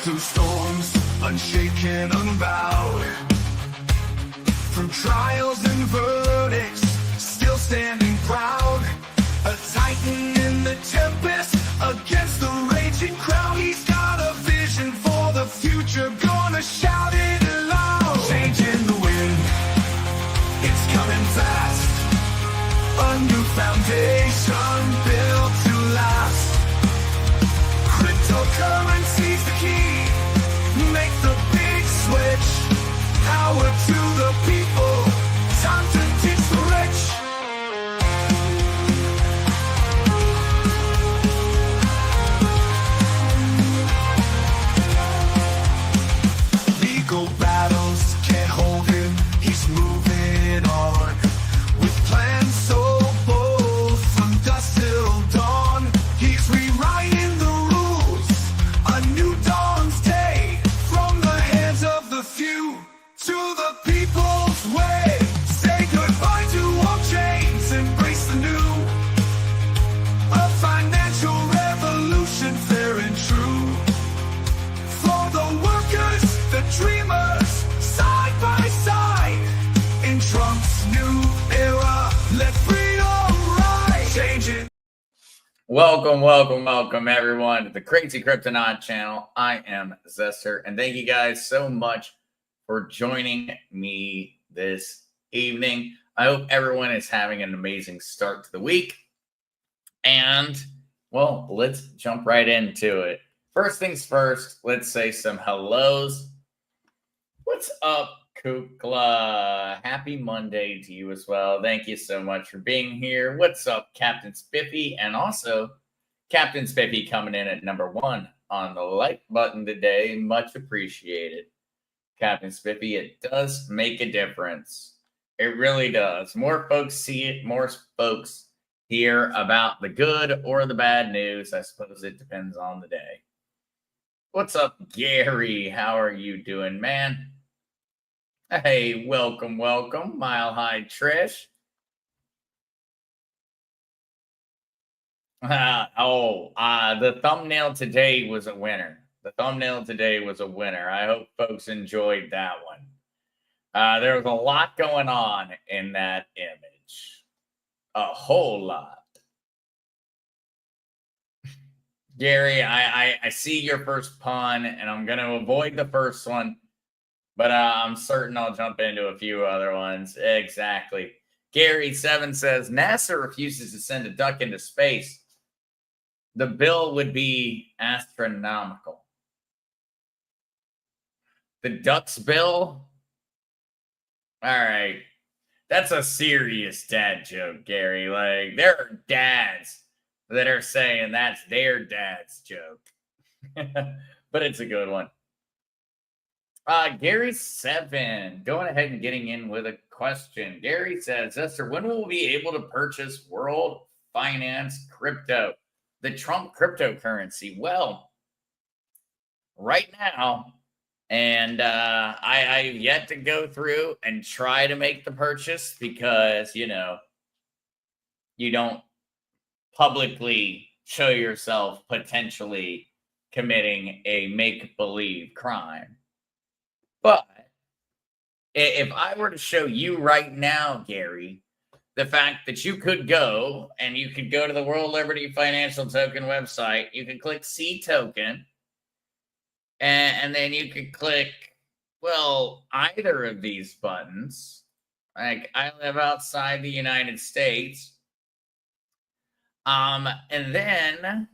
Through storms, unshaken, unbowed. Through trials and verdicts, still standing proud. A titan in the tempest, against the raging crowd. He's got a vision for the future, gonna shout it loud. Changing the wind, it's coming fast. A new foundation built to last. Cryptocurrency's the key. Make the big switch. Power to the people. Time to teach the rich. Legal battles can't hold him. He's moving on. With plans so bold, from dusk till dawn. He's rewriting the rules. A new dawn's day. From the hands of the few to the people's way. Say goodbye to all chains, embrace the new. A financial revolution, fair and true. For the workers, the dreamers, side by side. In Trump's new era, let freedom rise. Changing. Welcome, everyone, to the Crazy Cryptonaut channel. I am Zester, and thank you guys so much for joining me this evening. I hope everyone is having an amazing start to the week. And, well, let's jump right into it. First things first, let's say some hellos. What's up, Kukla? Happy Monday to you as well. Thank you so much for being here. What's up, Captain Spiffy? And also, Captain Spiffy coming in at number 1 on the like button today. Much appreciated. Captain Spiffy, it does make a difference. It really does. More folks see it, more folks hear about the good or the bad news. I suppose it depends on the day. What's up, Gary? How are you doing, man? Hey, welcome. Mile High Trish. The thumbnail today was a winner. I hope folks enjoyed that one. There was a lot going on in that image. A whole lot. Gary, I see your first pun, and I'm going to avoid the first one, but I'm certain I'll jump into a few other ones. Exactly. Gary7 says, NASA refuses to send a duck into space. The bill would be astronomical. The ducks bill? All right. That's a serious dad joke, Gary. Like, there are dads that are saying that's their dad's joke. But it's a good one. Gary7, going ahead and getting in with a question. Gary says, Zester, when will we be able to purchase World Finance Crypto, the Trump cryptocurrency? Well, right now, and I've yet to go through and try to make the purchase because, you don't publicly show yourself potentially committing a make-believe crime. But if I were to show you right now, Gary, the fact that you could go to the World Liberty Financial Token website, you could click See Token, and then you could click, well, either of these buttons. Like, I live outside the United States. And then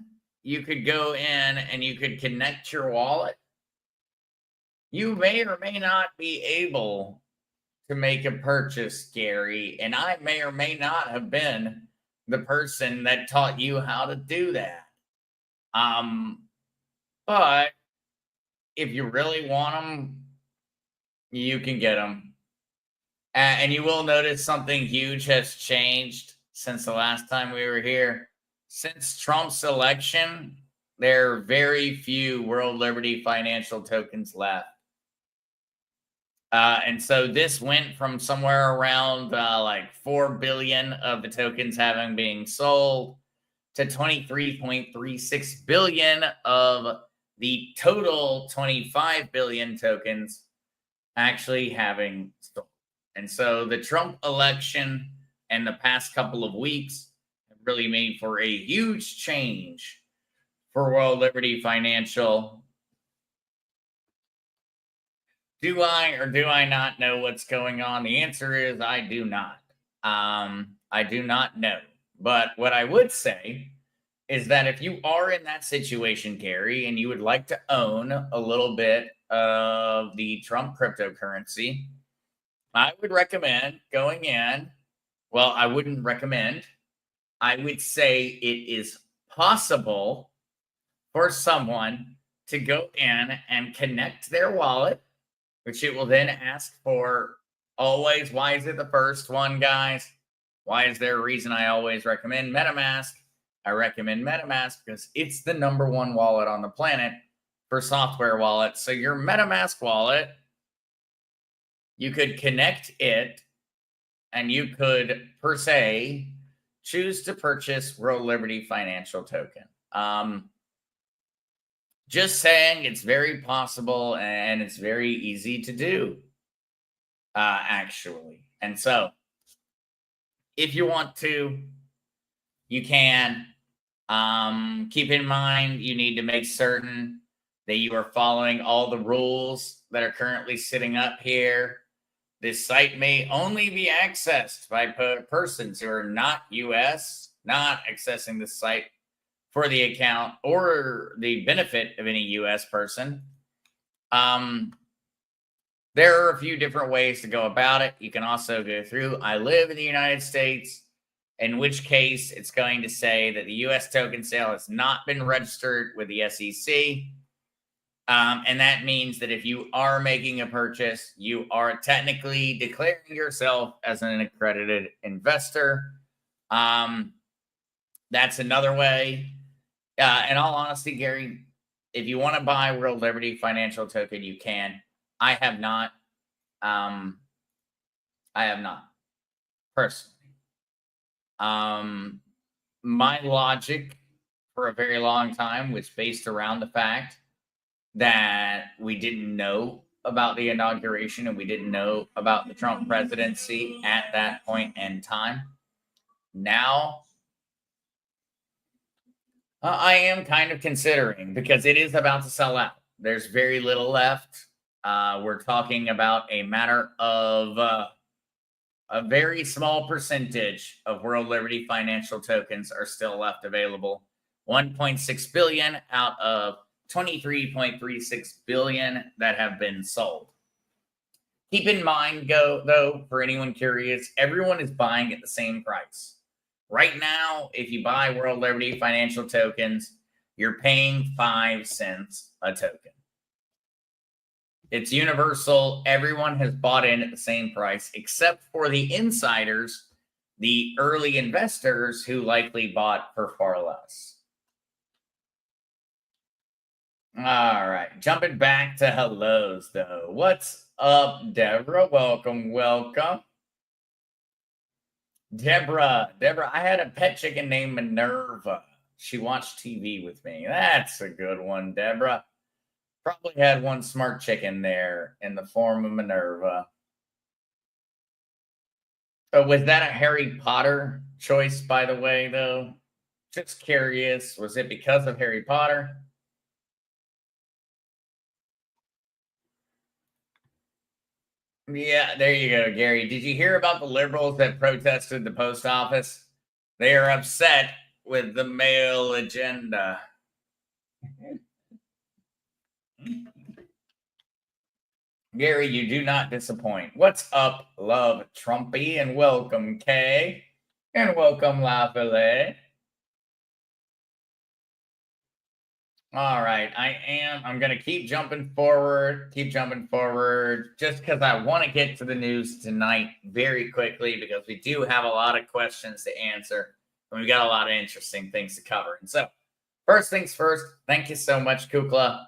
you could go in and you could connect your wallet. You may or may not be able to make a purchase, Gary, and I may or may not have been the person that taught you how to do that. But if you really want them, you can get them. And you will notice something huge has changed since the last time we were here. Since Trump's election, there are very few World Liberty Financial tokens left. And so this went from somewhere around like 4 billion of the tokens having being sold to 23.36 billion of the total 25 billion tokens actually having stolen. And so the Trump election and the past couple of weeks have really made for a huge change for World Liberty Financial. Do I or do I not know what's going on? The answer is I do not. I do not know. But what I would say is that if you are in that situation, Gary, and you would like to own a little bit of the Trump cryptocurrency, I would recommend going in. Well, I wouldn't recommend. I would say it is possible for someone to go in and connect their wallet, which it will then ask for always. Why is it the first one, guys? Why is there a reason I always recommend Metamask? I recommend Metamask because it's the #1 wallet on the planet for software wallets. So your Metamask wallet, you could connect it and you could, per se, choose to purchase World Liberty Financial token. Just saying, it's very possible and it's very easy to do, actually. And so, if you want to, you can. Keep in mind, you need to make certain that you are following all the rules that are currently sitting up here. This site may only be accessed by persons who are not U.S., not accessing the site for the account or the benefit of any U.S. person. There are a few different ways to go about it. You can also go through, I live in the United States, in which case it's going to say that the U.S. token sale has not been registered with the SEC. And that means that if you are making a purchase, you are technically declaring yourself as an accredited investor. That's another way. In all honesty, Gary, if you want to buy World Liberty Financial token, you can. I have not. I have not, personally. My logic for a very long time was based around the fact that we didn't know about the inauguration and we didn't know about the Trump presidency at that point in time. Now, I am kind of considering, because it is about to sell out. There's very little left. We're talking about a matter of a very small percentage of World Liberty Financial tokens are still left available. 1.6 billion out of 23.36 billion that have been sold. Keep in mind, though, for anyone curious, everyone is buying at the same price. Right now, if you buy World Liberty Financial tokens, you're paying 5 cents a token. It's universal. Everyone has bought in at the same price, except for the insiders, the early investors who likely bought for far less. All right, jumping back to hellos, though. What's up, Deborah? Welcome. Deborah, I had a pet chicken named Minerva. She watched TV with me. That's a good one, Deborah. Probably had one smart chicken there in the form of Minerva. Was that a Harry Potter choice, by the way, though? Just curious. Was it because of Harry Potter? Yeah, there you go, Gary. Did you hear about the liberals that protested the post office? They are upset with the mail agenda. Gary, you do not disappoint. What's up, Love Trumpy? And welcome, Kay. And welcome, La Filet. All right, I'm going to keep jumping forward, just because I want to get to the news tonight very quickly, because we do have a lot of questions to answer, and we've got a lot of interesting things to cover. And so, first things first, thank you so much, Kukla,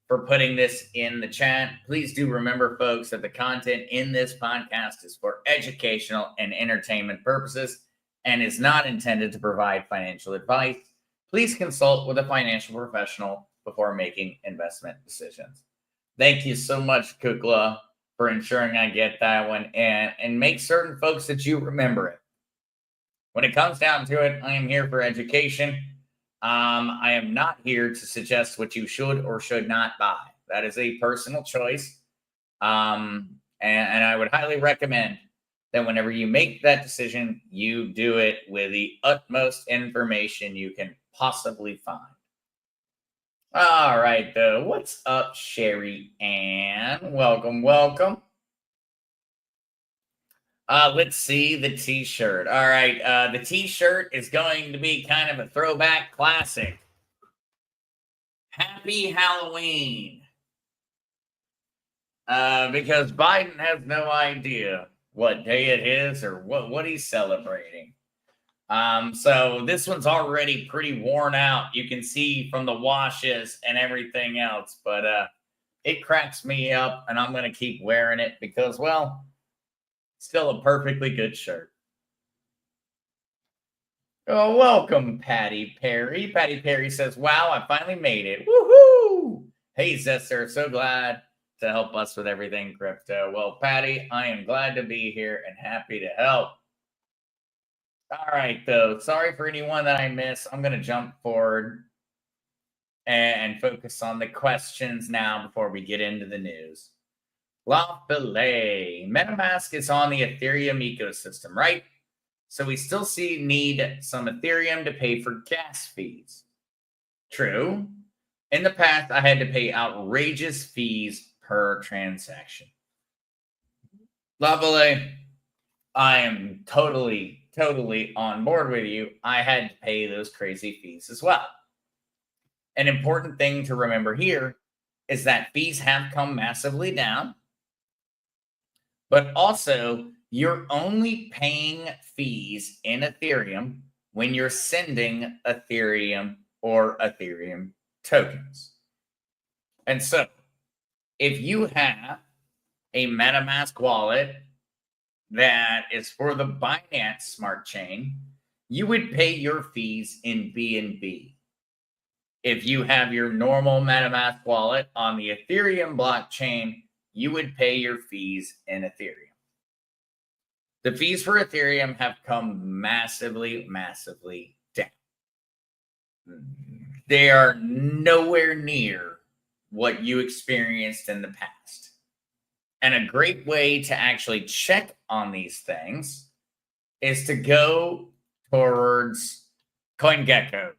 for putting this in the chat. Please do remember, folks, that the content in this podcast is for educational and entertainment purposes and is not intended to provide financial advice. Please consult with a financial professional before making investment decisions. Thank you so much, Kukla, for ensuring I get that one, and make certain folks that you remember it. When it comes down to it, I am here for education. I am not here to suggest what you should or should not buy. That is a personal choice. And I would highly recommend that whenever you make that decision, you do it with the utmost information you can possibly find. All right, though. What's up, Sherry Ann? Welcome, welcome. Let's see the t-shirt. All right, the t-shirt is going to be kind of a throwback classic. Happy Halloween. Because Biden has no idea what day it is or what he's celebrating. So this one's already pretty worn out. You can see from the washes and everything else, but it cracks me up, and I'm going to keep wearing it because, well, still a perfectly good shirt. Oh, welcome, Patty Perry. Patty Perry says, wow, I finally made it. Woohoo! Hey, Zester, so glad to help us with everything crypto. Well, Patty, I am glad to be here and happy to help. All right, though. Sorry for anyone that I miss. I'm going to jump forward and focus on the questions now before we get into the news. Lafayette. Metamask is on the Ethereum ecosystem, right? So we still need some Ethereum to pay for gas fees. True. In the past, I had to pay outrageous fees per transaction. Lafayette, I am totally on board with you. I had to pay those crazy fees as well. An important thing to remember here is that fees have come massively down, but also you're only paying fees in Ethereum when you're sending Ethereum or Ethereum tokens. And so if you have a MetaMask wallet that is for the Binance Smart Chain, you would pay your fees in BNB. If you have your normal MetaMask wallet on the Ethereum blockchain, you would pay your fees in Ethereum. The fees for Ethereum have come massively down. They are nowhere near what you experienced in the past. And a great way to actually check on these things is to go towards CoinGecko.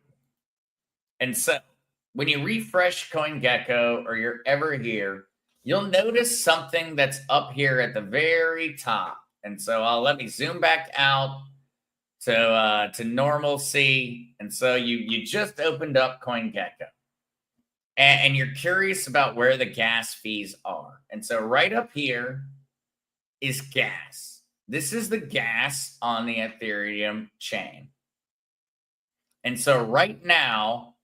And so when you refresh CoinGecko or you're ever here, you'll notice something that's up here at the very top. And so let me zoom back out to normalcy. And so you just opened up CoinGecko. And you're curious about where the gas fees are. And so right up here is gas. This is the gas on the Ethereum chain. And so right now,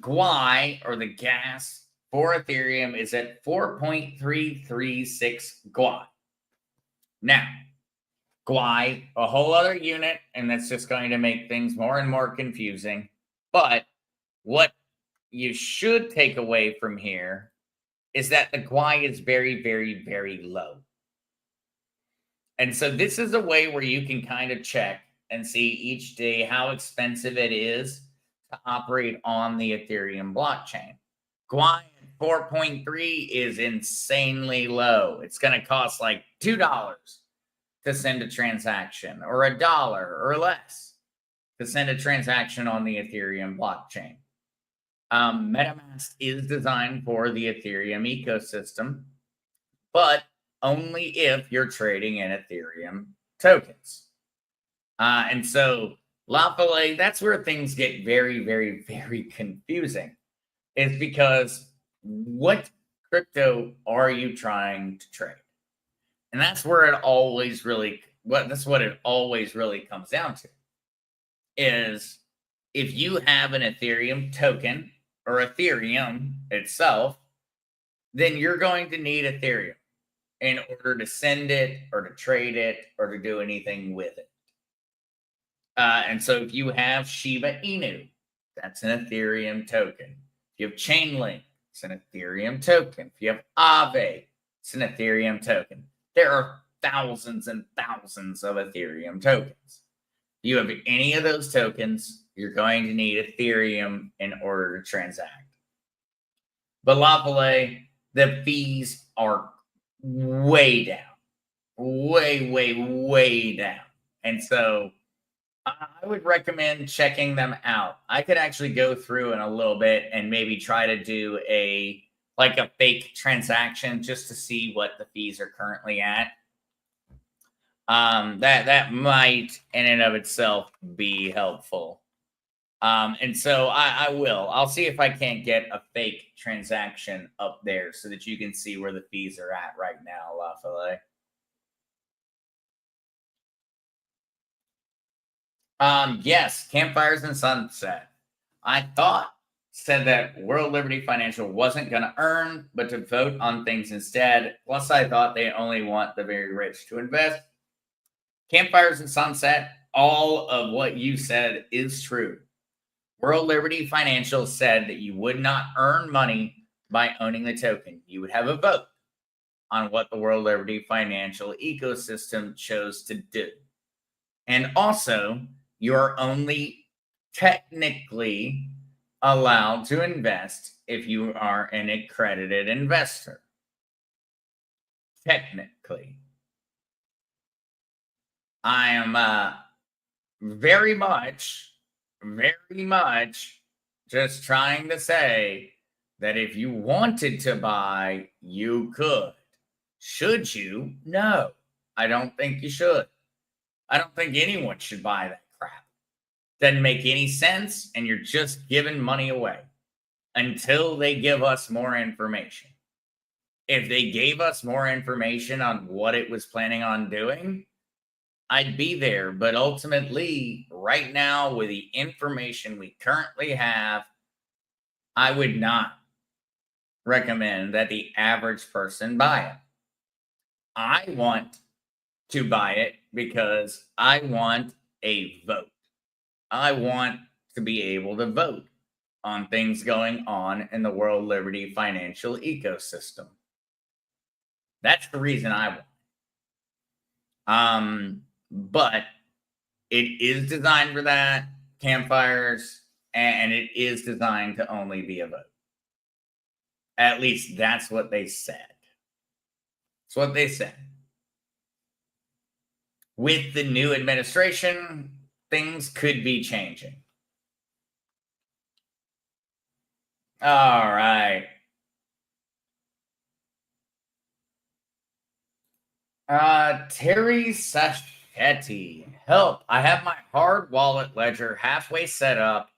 GUI, or the gas for Ethereum, is at 4.336 GUI. Now, GUI, a whole other unit, and that's just going to make things more and more confusing. But what you should take away from here is that the GUI is very low. And so this is a way where you can kind of check and see each day how expensive it is to operate on the Ethereum blockchain. GUI at 4.3 is insanely low. It's going to cost like $2 to send a transaction, or $1 or less to send a transaction on the Ethereum blockchain. MetaMask is designed for the Ethereum ecosystem, but only if you're trading in Ethereum tokens. And so, Lafayette, that's where things get very confusing. Is because what crypto are you trying to trade? And that's where it always really, that's what it always really comes down to. Is if you have an Ethereum token or Ethereum itself, then you're going to need Ethereum in order to send it or to trade it or to do anything with it. And so if you have Shiba Inu, that's an Ethereum token. If you have Chainlink, it's an Ethereum token. If you have Aave, it's an Ethereum token. There are thousands and thousands of Ethereum tokens. If you have any of those tokens, you're going to need Ethereum in order to transact. But Lafale, the fees are way down. Way down. And so I would recommend checking them out. I could actually go through in a little bit and maybe try to do a fake transaction just to see what the fees are currently at. That might in and of itself be helpful. And so I'll see if I can't get a fake transaction up there so that you can see where the fees are at right now, Lafale. Yes, Campfires and Sunset. I said that World Liberty Financial wasn't going to earn, but to vote on things instead. Plus, I thought they only want the very rich to invest. Campfires and Sunset, all of what you said is true. World Liberty Financial said that you would not earn money by owning the token. You would have a vote on what the World Liberty Financial ecosystem chose to do. And also, you're only technically allowed to invest if you are an accredited investor. Technically. I am very much just trying to say that if you wanted to buy, you could. Should you? No, I don't think you should. I don't think anyone should buy that crap. Doesn't make any sense, and you're just giving money away until they give us more information. If they gave us more information on what it was planning on doing, I'd be there. But ultimately, right now, with the information we currently have, I would not recommend that the average person buy it. I want to buy it because I want a vote. I want to be able to vote on things going on in the World Liberty financial ecosystem. That's the reason I want. But it is designed for that, Campfires, and it is designed to only be a vote. At least that's what they said. That's what they said. With the new administration, things could be changing. All right. Terry Sachetti, help. I have my hard wallet ledger halfway set up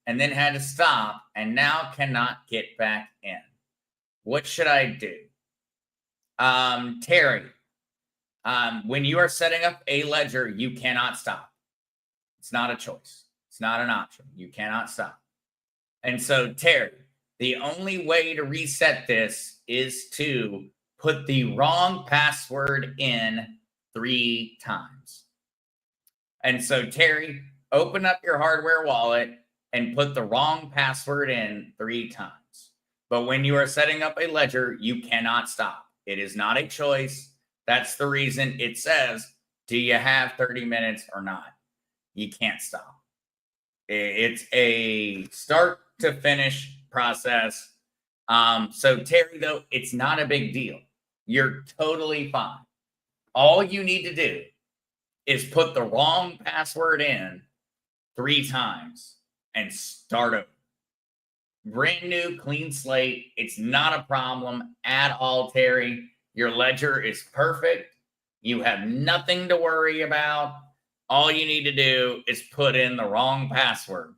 and then had to stop and now cannot get back in. What should I do? Terry, when you are setting up a ledger, you cannot stop. It's not a choice. It's not an option. You cannot stop. And so, Terry, the only way to reset this is to put the wrong password in 3 times. And so, Terry, open up your hardware wallet and put the wrong password in 3 times. But when you are setting up a ledger, you cannot stop. It is not a choice. That's the reason it says, do you have 30 minutes or not? You can't stop. It's a start to finish process. So Terry, though, it's not a big deal. You're totally fine. All you need to do is put the wrong password in 3 times and start over. Brand new, clean slate. It's not a problem at all, Terry. Your ledger is perfect. You have nothing to worry about. All you need to do is put in the wrong password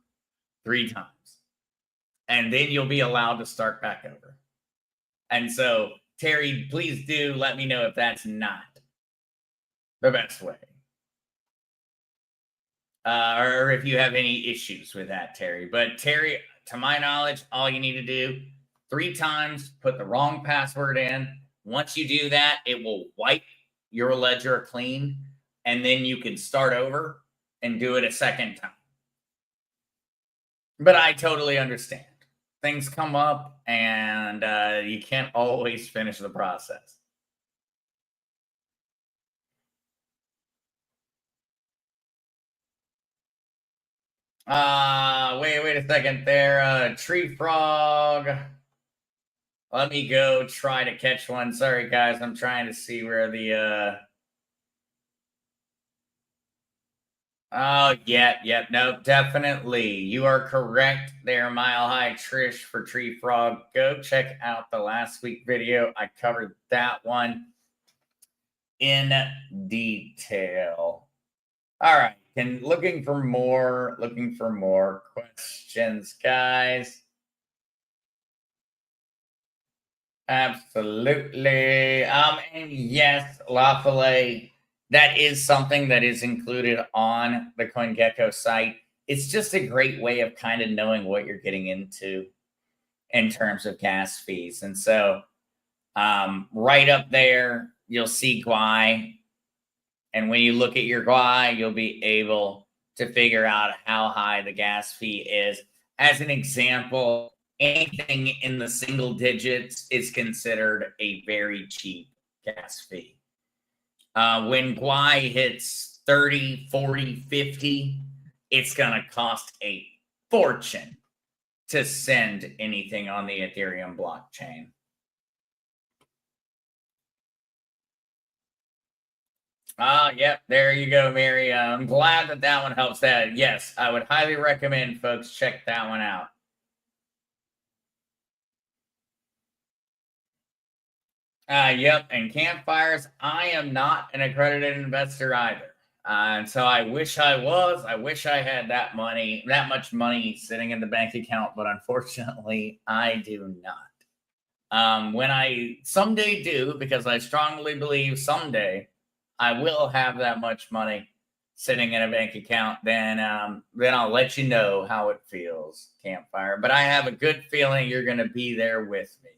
3 times. And then you'll be allowed to start back over. And so, Terry, please do let me know if that's not the best way. Or if you have any issues with that, Terry. But Terry, to my knowledge, all you need to do 3 times, put the wrong password in. Once you do that, it will wipe your ledger clean, and then you can start over and do it a second time. But I totally understand. things come up, and you can't always finish the process. Wait a second there. Tree frog. Let me go try to catch one. Sorry, guys. I'm trying to see where the Oh, yeah, no, definitely. You are correct there, Mile High Trish for Tree Frog. Go check out the last week video. I covered that one in detail. All right, and looking for more questions, guys. Absolutely. And yes, lawfully, that is something that is included on the CoinGecko site. It's just a great way of kind of knowing what you're getting into in terms of gas fees. And so right up there, you'll see GUI. And when you look at your GUI, you'll be able to figure out how high the gas fee is. As an example, anything in the single digits is considered a very cheap gas fee. When GUI hits 30, 40, 50, it's going to cost a fortune to send anything on the Ethereum blockchain. Yep, there you go, Mary. I'm glad that one helps that. Yes, I would highly recommend folks check that one out. Yep, and Campfires, I am not an accredited investor either. And so I wish I was. I wish I had that much money sitting in the bank account, but unfortunately, I do not. When I someday do, because I strongly believe someday I will have that much money sitting in a bank account, then I'll let you know how it feels, Campfire. But I have a good feeling you're going to be there with me.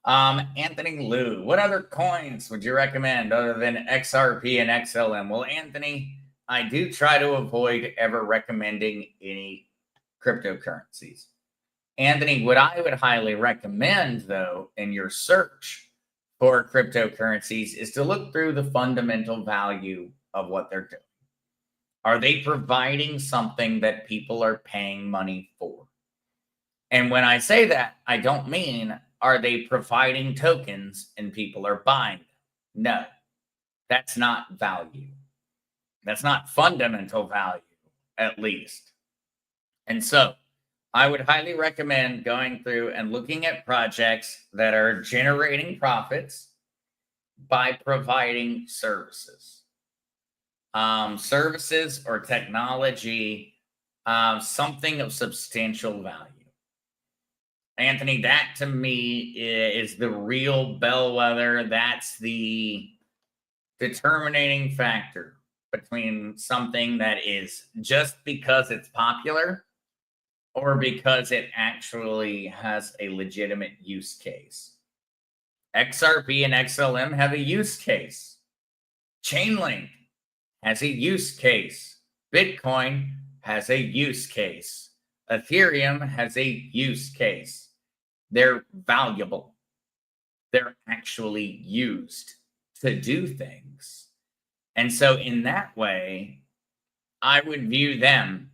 Anthony Liu, what other coins would you recommend other than XRP and XLM? Well, Anthony, I do try to avoid ever recommending any cryptocurrencies. Anthony, what I would highly recommend, though, in your search for cryptocurrencies is to look through the fundamental value of what they're doing. Are they providing something that people are paying money for? And when I say that, I don't mean, are they providing tokens and people are buying them? No, that's not value. That's not fundamental value, at least. And so I would highly recommend going through and looking at projects that are generating profits by providing services. Services or technology, something of substantial value. Anthony, that to me is the real bellwether. That's the determining factor between something that is just because it's popular or because it actually has a legitimate use case. XRP and XLM have a use case. Chainlink has a use case. Bitcoin has a use case. Ethereum has a use case. They're valuable. They're actually used to do things. And so in that way, I would view them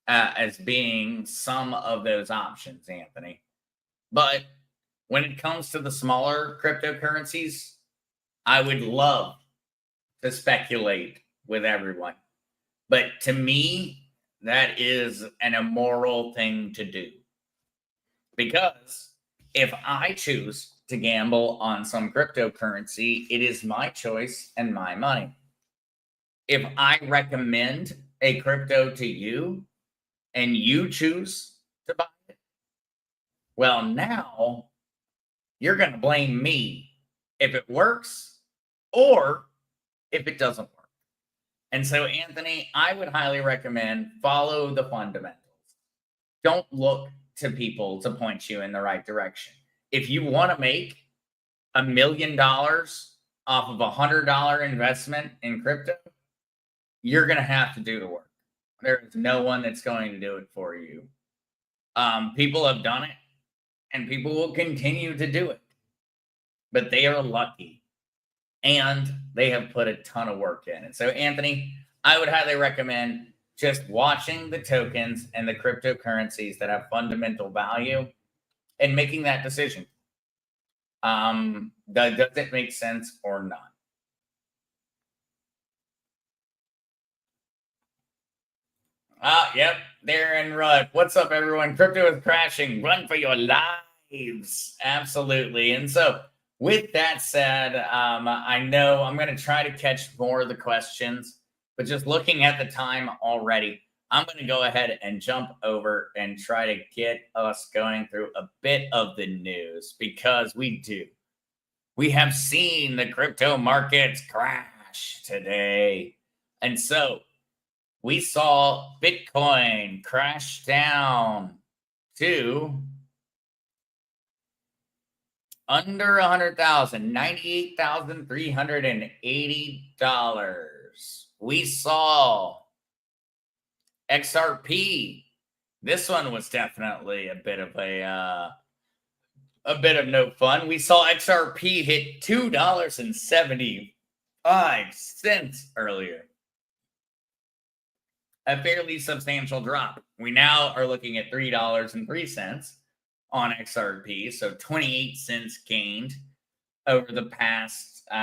as being some of those options, Anthony. But when it comes to the smaller cryptocurrencies, I would love to speculate with everyone. But to me, that is an immoral thing to do. Because if I choose to gamble on some cryptocurrency, it is my choice and my money. If I recommend a crypto to you and you choose to buy it, well, now you're going to blame me if it works or if it doesn't work. And so, Anthony, I would highly recommend follow the fundamentals. Don't look to people to point you in the right direction. If you want to make $1 million off of $100 investment in crypto, you're going to have to do the work. There is no one that's going to do it for you. People have done it, and people will continue to do it. But they are lucky, and they have put a ton of work in. And so, Anthony, I would highly recommend just watching the tokens and the cryptocurrencies that have fundamental value and making that decision. Does it make sense or not? Yep, Darren Rudd. What's up, everyone? Crypto is crashing. Run for your lives. Absolutely. And so, with that said, I know I'm going to try to catch more of the questions, but just looking at the time already, I'm going to go ahead and jump over and try to get us going through a bit of the news, because we have seen the crypto markets crash today. And so we saw Bitcoin crash down to under 100,000, $98,380. We saw XRP. This one was definitely a bit of no fun. We saw XRP hit $2.75 earlier. A fairly substantial drop. We now are looking at $3.03 on XRP, so 28 cents gained over the past 12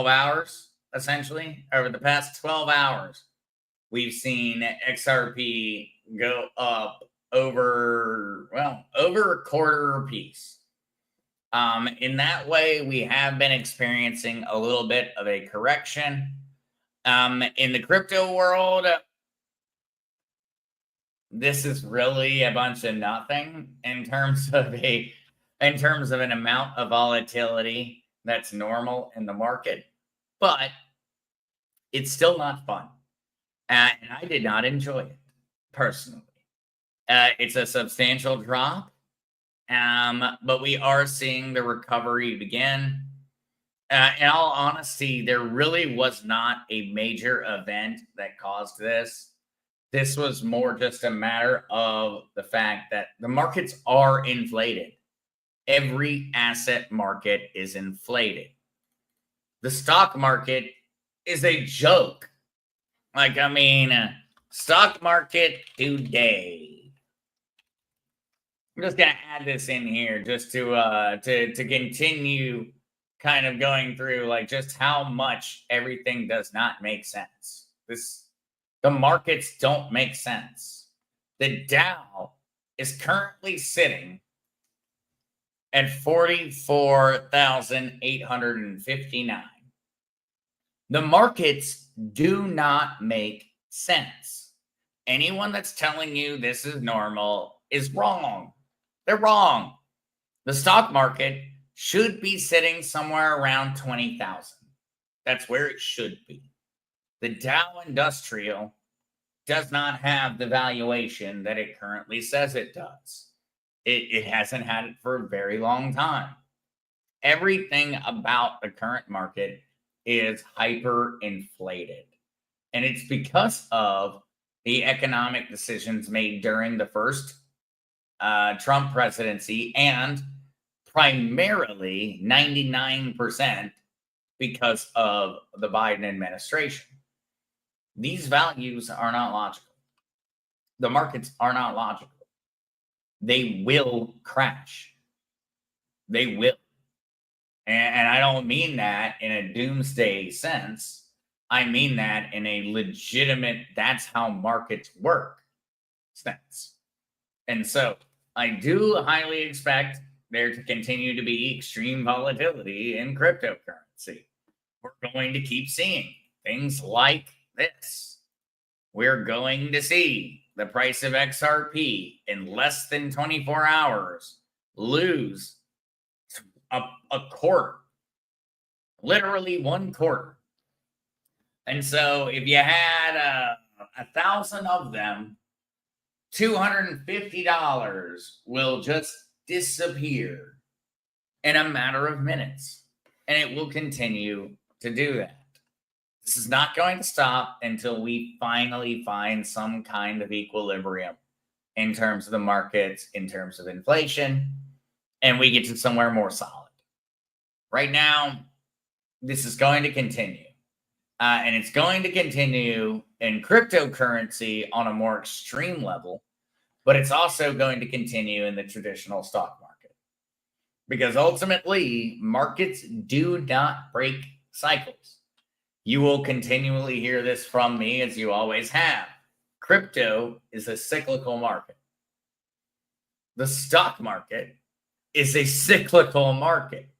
hours, essentially. Over the past 12 hours, we've seen XRP go up over a quarter apiece. In that way, we have been experiencing a little bit of a correction. In the crypto world, this is really a bunch of nothing in terms of an amount of volatility that's normal in the market, but it's still not fun. And I did not enjoy it personally. It's a substantial drop, but we are seeing the recovery begin. In all honesty, there really was not a major event that caused this. This was more just a matter of the fact that the markets are inflated. Every asset market is inflated. The stock market is a joke. Stock market today. I'm just going to add this in here just to continue kind of going through just how much everything does not make sense. The markets don't make sense. The Dow is currently sitting at 44,859. The markets do not make sense. Anyone that's telling you this is normal is wrong. They're wrong. The stock market should be sitting somewhere around 20,000. That's where it should be. The Dow Industrial does not have the valuation that it currently says it does. It hasn't had it for a very long time. Everything about the current market is hyperinflated. And it's because of the economic decisions made during the first Trump presidency, and primarily 99% because of the Biden administration. These values are not logical. The markets are not logical. They will crash. They will. And I don't mean that in a doomsday sense. I mean that in a legitimate, that's how markets work sense. And so I do highly expect there to continue to be extreme volatility in cryptocurrency. We're going to keep seeing things like this. We're going to see the price of XRP in less than 24 hours lose a quarter, literally one quarter. And so if you had 1,000 of them, $250 will just disappear in a matter of minutes, and it will continue to do that. This is not going to stop until we finally find some kind of equilibrium in terms of the markets, in terms of inflation, and we get to somewhere more solid. Right now, this is going to continue. And it's going to continue in cryptocurrency on a more extreme level, but it's also going to continue in the traditional stock market. Because ultimately, markets do not break cycles. You will continually hear this from me, as you always have. Crypto is a cyclical market. The stock market is a cyclical market.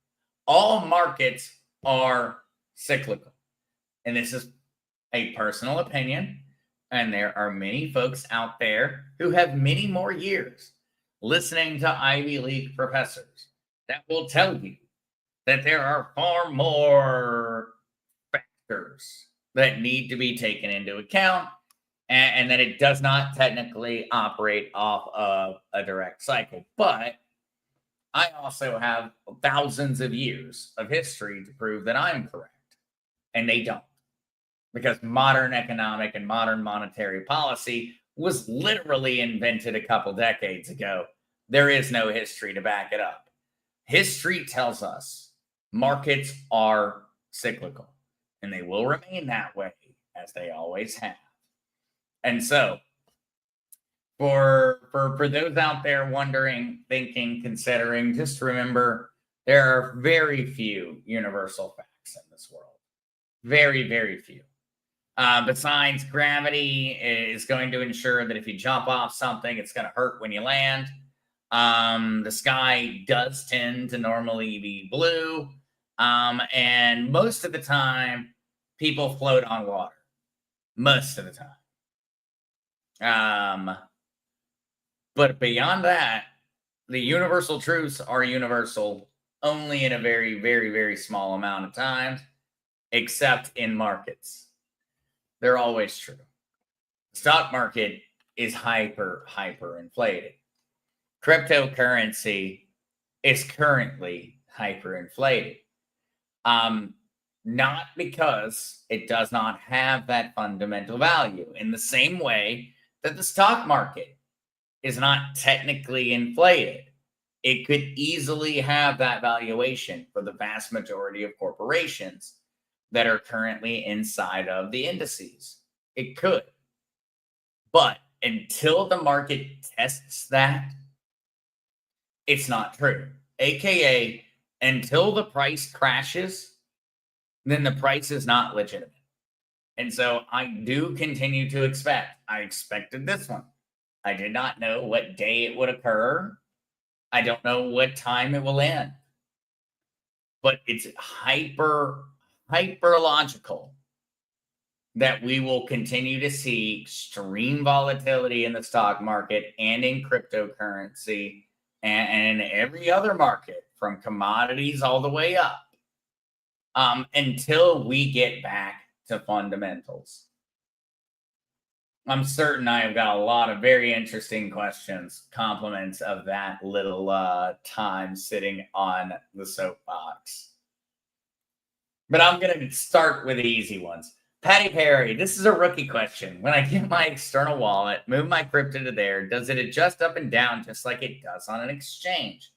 All markets are cyclical. And this is a personal opinion. And there are many folks out there who have many more years listening to Ivy League professors that will tell you that there are far more factors that need to be taken into account, and that it does not technically operate off of a direct cycle. But I also have thousands of years of history to prove that I'm correct, and they don't. Because modern economic and modern monetary policy was literally invented a couple decades ago. There is no history to back it up. History tells us markets are cyclical, and they will remain that way, as they always have. And so, for those out there wondering, thinking, considering, just remember, there are very few universal facts in this world. Very, very few. Besides, gravity is going to ensure that if you jump off something, it's going to hurt when you land. The sky does tend to normally be blue. And most of the time, people float on water. Most of the time. But beyond that, the universal truths are universal only in a very, very, very small amount of times, except in markets. They're always true. The stock market is hyper inflated. Cryptocurrency is currently hyperinflated. Not because it does not have that fundamental value, in the same way that the stock market is not technically inflated. It could easily have that valuation for the vast majority of corporations that are currently inside of the indices. It could. But until the market tests that, it's not true. AKA, until the price crashes, then the price is not legitimate. And so I do continue to expect. I expected this one. I did not know what day it would occur. I don't know what time it will end. But it's hyper logical that we will continue to see extreme volatility in the stock market and in cryptocurrency and in every other market, from commodities all the way up, until we get back to fundamentals. I'm certain I have got a lot of very interesting questions, compliments of that little time sitting on the soapbox. But I'm going to start with the easy ones. Patty Perry, this is a rookie question. When I get my external wallet, move my crypto to there, does it adjust up and down just like it does on an exchange?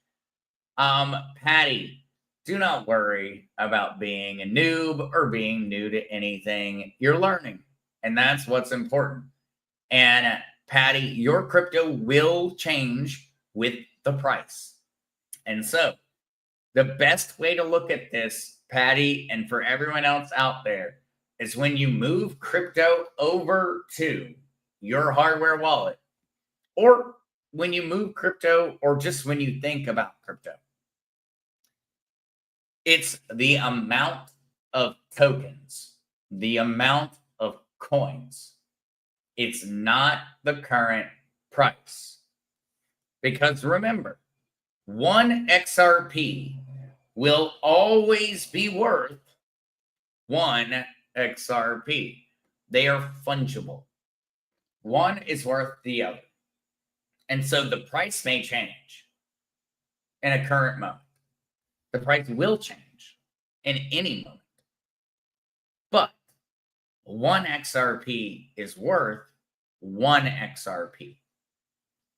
Patty, do not worry about being a noob or being new to anything. You're learning, and that's what's important. And Patty, your crypto will change with the price. And so the best way to look at this, Patty, and for everyone else out there, is when you move crypto over to your hardware wallet, or when you move crypto, or just when you think about crypto. It's the amount of tokens, the amount of coins. It's not the current price. Because remember, one XRP will always be worth one XRP. They are fungible. One is worth the other. And so the price may change in a current moment. The price will change in any moment. But one XRP is worth one XRP,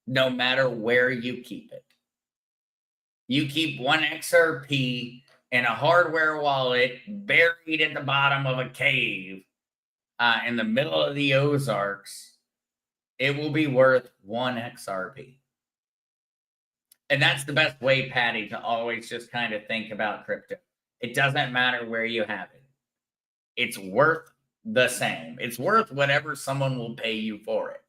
no matter where you keep it. You keep one XRP in a hardware wallet buried at the bottom of a cave in the middle of the Ozarks, it will be worth one XRP. And that's the best way, Patty, to always just kind of think about crypto. It doesn't matter where you have it. It's worth the same. It's worth whatever someone will pay you for it.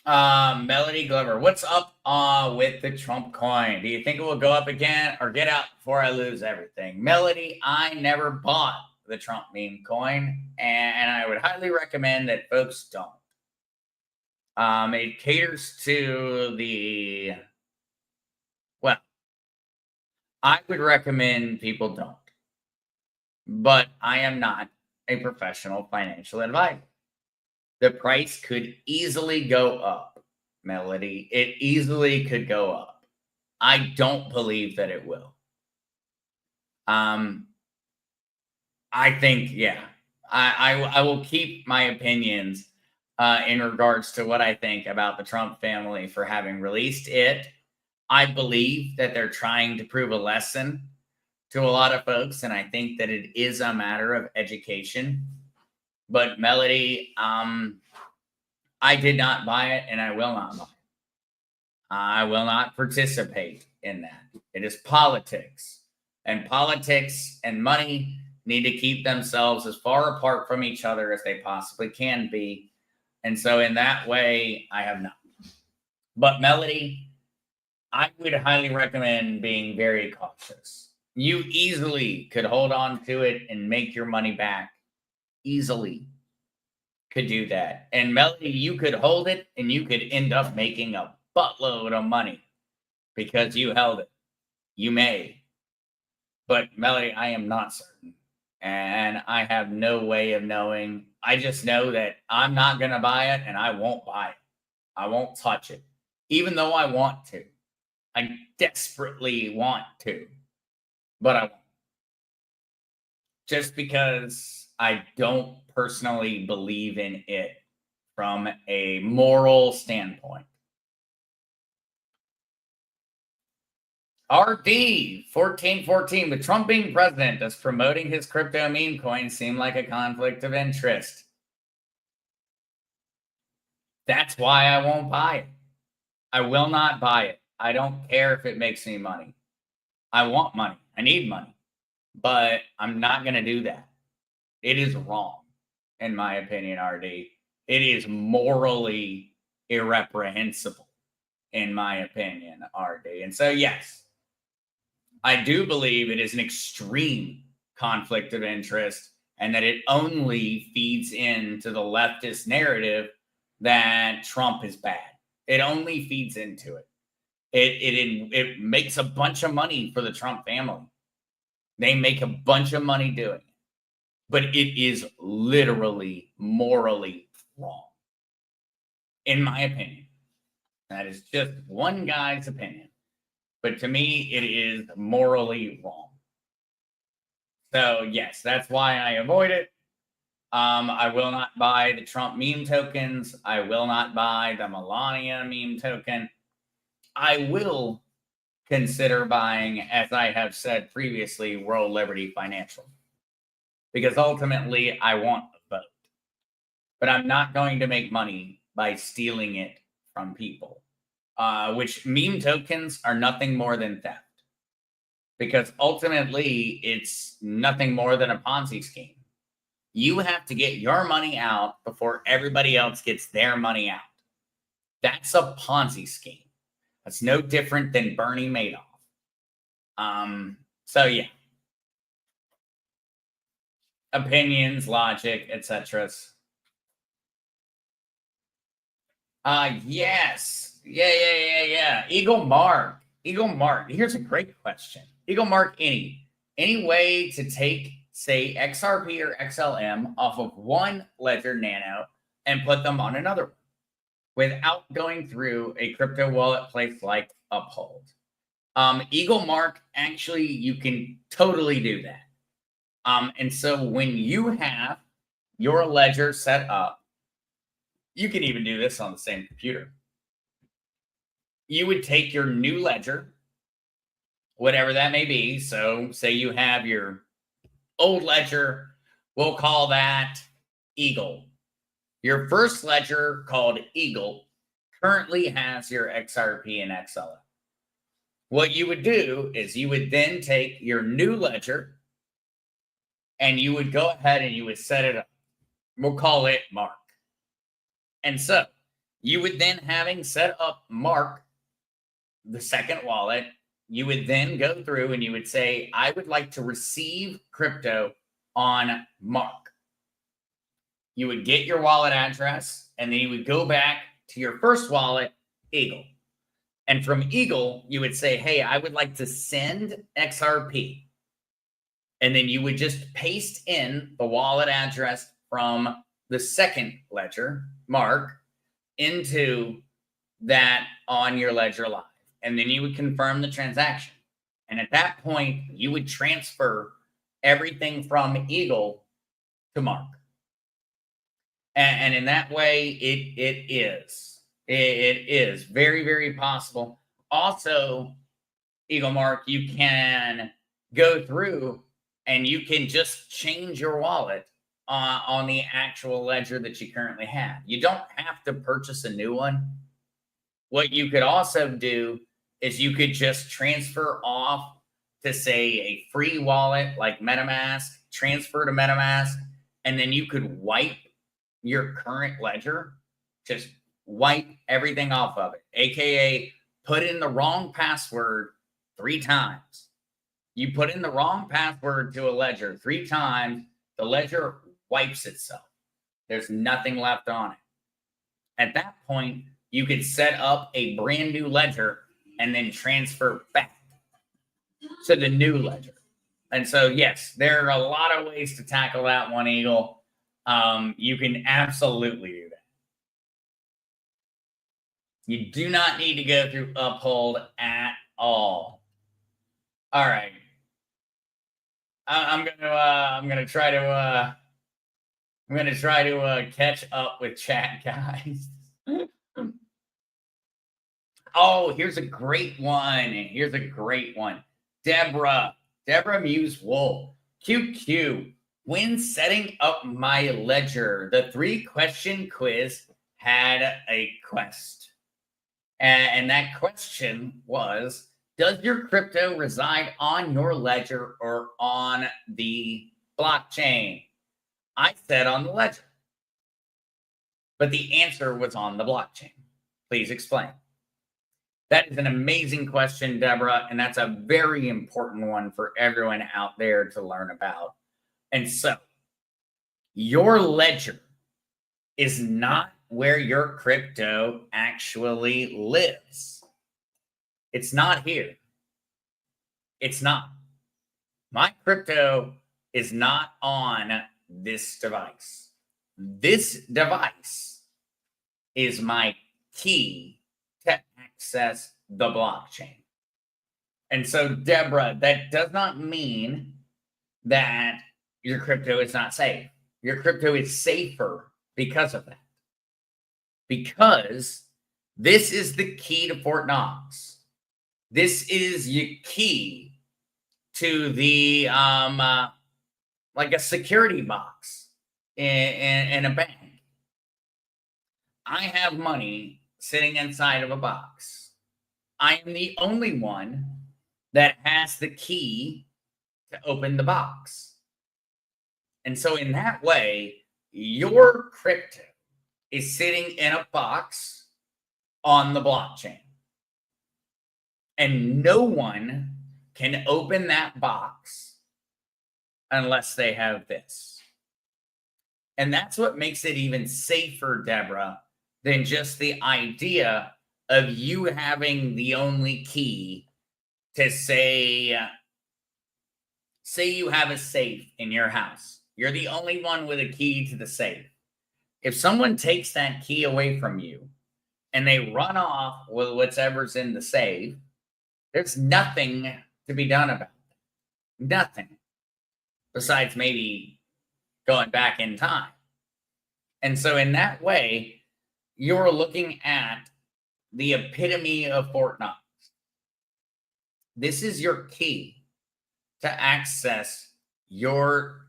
Melody Glover, what's up with the Trump coin? Do you think it will go up again or get out before I lose everything? Melody, I never bought the Trump meme coin, and I would highly recommend that folks don't. It caters to the, well, I would recommend people don't, but I am not a professional financial advisor. The price could easily go up, Melody. It easily could go up. I don't believe that it will. I think, yeah, I will keep my opinions in regards to what I think about the Trump family for having released it. I believe that they're trying to prove a lesson to a lot of folks, and I think that it is a matter of education. But Melody, I did not buy it, and I will not buy it. I will not participate in that. It is politics, and politics and money need to keep themselves as far apart from each other as they possibly can be. And so in that way, I have not. But Melody, I would highly recommend being very cautious. You easily could hold on to it and make your money back. Easily could do that. And Melody, you could hold it and you could end up making a buttload of money because you held it. You may. But Melody, I am not certain. And I have no way of knowing. I just know that I'm not going to buy it and I won't buy it. I won't touch it. Even though I want to. I desperately want to. But I won't. Just because I don't personally believe in it from a moral standpoint. RD1414, with Trump being president, does promoting his crypto meme coin seem like a conflict of interest? That's why I won't buy it. I will not buy it. I don't care if it makes me money. I want money. I need money. But I'm not going to do that. It is wrong, in my opinion, RD. It is morally irreprehensible, in my opinion, RD. And so, yes, I do believe it is an extreme conflict of interest and that it only feeds into the leftist narrative that Trump is bad. It only feeds into it. It makes a bunch of money for the Trump family. They make a bunch of money doing it. But it is literally morally wrong. In my opinion. That is just one guy's opinion. But to me, it is morally wrong. So, yes, that's why I avoid it. I will not buy the Trump meme tokens. I will not buy the Melania meme token. I will consider buying, as I have said previously, World Liberty Financial. Because ultimately, I want a vote. But I'm not going to make money by stealing it from people. Which meme tokens are nothing more than theft. Because ultimately, it's nothing more than a Ponzi scheme. You have to get your money out before everybody else gets their money out. That's a Ponzi scheme. That's no different than Bernie Madoff. So, yeah. Opinions, logic, etc. Yes. Yeah. EagleMark. EagleMark. Here's a great question. EagleMark, any way to take, say, XRP or XLM off of one Ledger Nano and put them on another one without going through a crypto wallet place like Uphold? EagleMark, actually, you can totally do that. And so when you have your ledger set up, you can even do this on the same computer. You would take your new ledger, whatever that may be. So say you have your old ledger, we'll call that Eagle. Your first ledger, called Eagle, currently has your XRP and XLF. What you would do is you would then take your new ledger and you would go ahead and you would set it up. We'll call it Mark. And so you would then, having set up Mark, the second wallet, you would then go through and you would say, I would like to receive crypto on Mark. You would get your wallet address and then you would go back to your first wallet, Eagle. And from Eagle, you would say, hey, I would like to send XRP. And then you would just paste in the wallet address from the second ledger, Mark, into that on your ledger live. And then you would confirm the transaction. And at that point, you would transfer everything from Eagle to Mark. And in that way, it is very, very possible. Also, EagleMark, you can go through and you can just change your wallet on the actual ledger that you currently have. You don't have to purchase a new one. What you could also do is you could just transfer off to, say, a free wallet like Metamask, transfer to Metamask, and then you could wipe your current ledger, just wipe everything off of it, aka put in the wrong password 3 times. You put in the wrong password to a ledger 3 times, the ledger wipes itself. There's nothing left on it. At that point, you could set up a brand new ledger and then transfer back to the new ledger. And so, yes, there are a lot of ways to tackle that one, Eagle. You can absolutely do that. You do not need to go through Uphold at all. All right. I'm gonna try to catch up with chat, guys. Oh, here's a great one. Deborah Muse Wolf. QQ. When setting up my ledger, the 3-question quiz had a quest. And that question was, does your crypto reside on your ledger or on the blockchain? I said on the ledger. But the answer was on the blockchain. Please explain. That is an amazing question, Deborah, and that's a very important one for everyone out there to learn about. And so, your ledger is not where your crypto actually lives. It's not here. It's not. My crypto is not on this device. This device is my key to access the blockchain. And so, Deborah, that does not mean that your crypto is not safe. Your crypto is safer because of that. Because this is the key to Fort Knox. This is your key to the like a security box in a bank. I have money sitting inside of a box. I am the only one that has the key to open the box. And so in that way, your crypto is sitting in a box on the blockchain. And no one can open that box unless they have this. And that's what makes it even safer, Deborah, than just the idea of you having the only key to say you have a safe in your house. You're the only one with a key to the safe. If someone takes that key away from you and they run off with whatever's in the safe, there's nothing to be done about it. Nothing. besides maybe going back in time. And so in that way, you're looking at the epitome of Fort Knox. This is your key to access your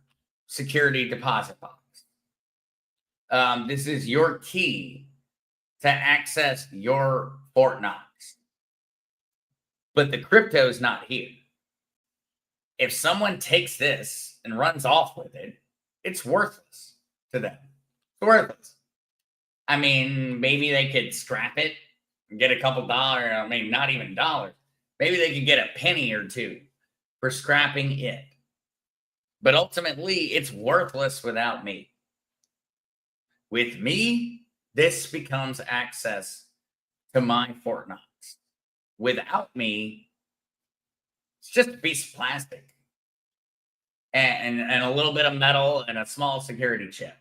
security deposit box. This is your key to access your Fort Knox. But the crypto is not here. If someone takes this and runs off with it, it's worthless to them. It's worthless. I mean, maybe they could scrap it and get a couple dollars. I mean, not even dollars. Maybe they could get a penny or two for scrapping it. But ultimately, it's worthless without me. With me, this becomes access to my Fort Knox. Without me, it's just a piece of plastic and a little bit of metal and a small security chip.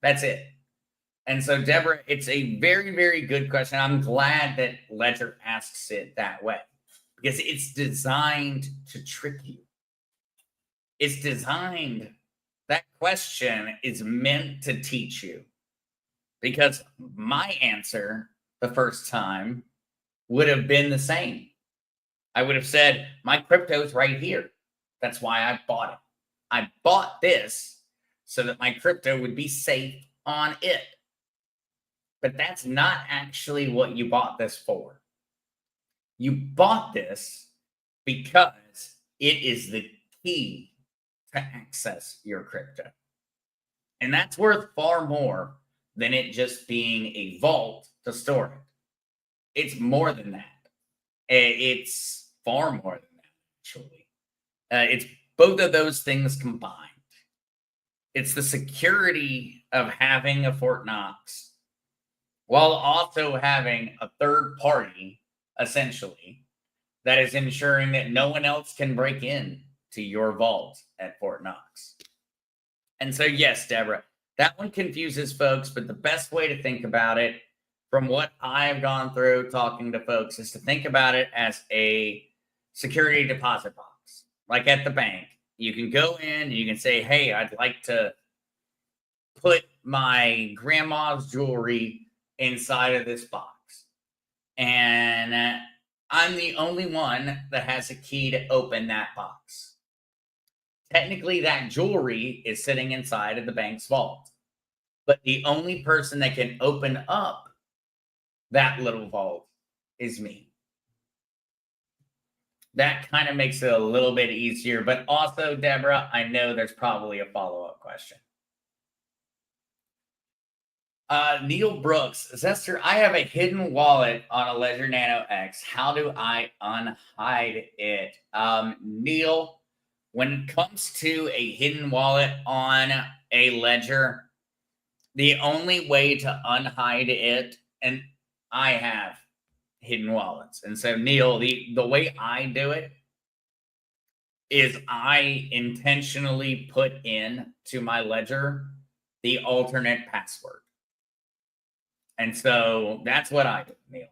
That's it. And so, Deborah, it's a very, very good question. I'm glad that Ledger asks it that way because it's designed to trick you. It's designed, that question is meant to teach you, because my answer the first time would have been the same. I would have said, my crypto's right here. That's why I bought it. I bought this so that my crypto would be safe on it. But that's not actually what you bought this for. You bought this because it is the key to access your crypto. And that's worth far more than it just being a vault to store it. It's more than that. It's far more than that, actually. It's both of those things combined. It's the security of having a Fort Knox while also having a third party, essentially, that is ensuring that no one else can break in to your vault at Fort Knox. And so, yes, Deborah, that one confuses folks, but the best way to think about it, from what I've gone through talking to folks, is to think about it as a security deposit box. Like at the bank, you can go in and you can say, hey, I'd like to put my grandma's jewelry inside of this box. And I'm the only one that has a key to open that box. Technically, that jewelry is sitting inside of the bank's vault. But the only person that can open up that little vault is me. That kind of makes it a little bit easier. But also, Deborah, I know there's probably a follow-up question. Neil Brooks, Zester, I have a hidden wallet on a Ledger Nano X. How do I unhide it? Neil, when it comes to a hidden wallet on a Ledger, the only way to unhide it, and I have hidden wallets. And so, Neil, the way I do it is I intentionally put in to my Ledger the alternate password. And so that's what I do, Neil.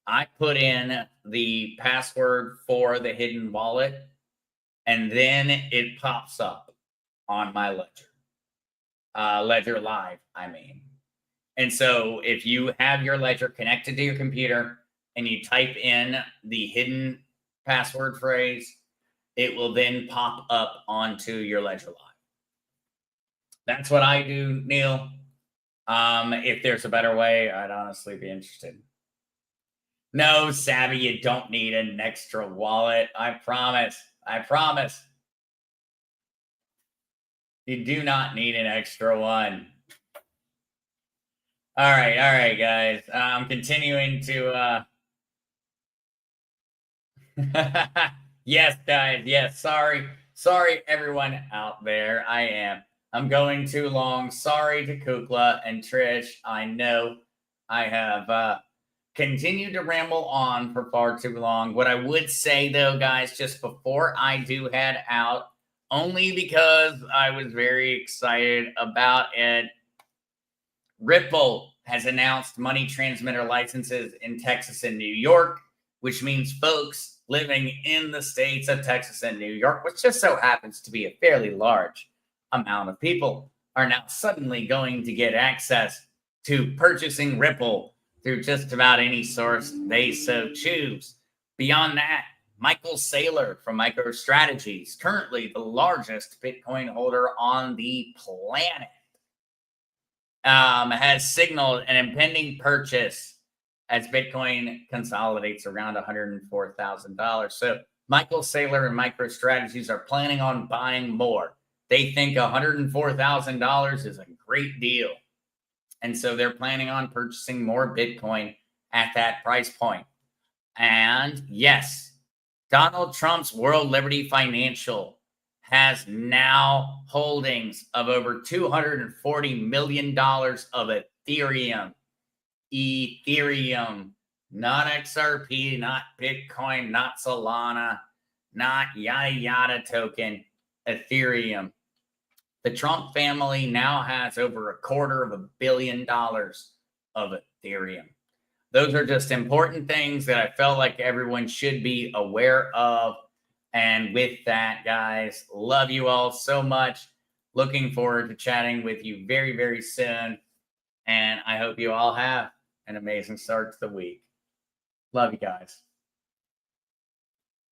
I put in the password for the hidden wallet, and then it pops up on my Ledger. Ledger Live, I mean. And so if you have your Ledger connected to your computer and you type in the hidden password phrase, it will then pop up onto your Ledger Live. That's what I do, Neil. If there's a better way, I'd honestly be interested. No, Savvy, you don't need an extra wallet. I promise. I promise. You do not need an extra one. All right, guys. I'm continuing to yes, guys. Yes, sorry, everyone out there. I'm going too long. Sorry to Kukla and Trish. I know I have continued to ramble on for far too long. What I would say, though, guys, just before I do head out, only because I was very excited about it, Ripple has announced money transmitter licenses in Texas and New York, which means, folks, living in the states of Texas and New York, which just so happens to be a fairly large amount of people, are now suddenly going to get access to purchasing Ripple through just about any source they so choose. Beyond that, Michael Saylor from MicroStrategies, currently the largest Bitcoin holder on the planet, has signaled an impending purchase as Bitcoin consolidates around $104,000. So Michael Saylor and MicroStrategies are planning on buying more. They think $104,000 is a great deal. And so they're planning on purchasing more Bitcoin at that price point. And yes, Donald Trump's World Liberty Financial has now holdings of over $240 million of Ethereum. Ethereum, not XRP, not Bitcoin, not Solana, not yada yada token, Ethereum. The Trump family now has over $250 million of Ethereum. Those are just important things that I felt like everyone should be aware of. And with that, guys, love you all so much. Looking forward to chatting with you very, very soon. And I hope you all have an amazing start to the week. Love you guys.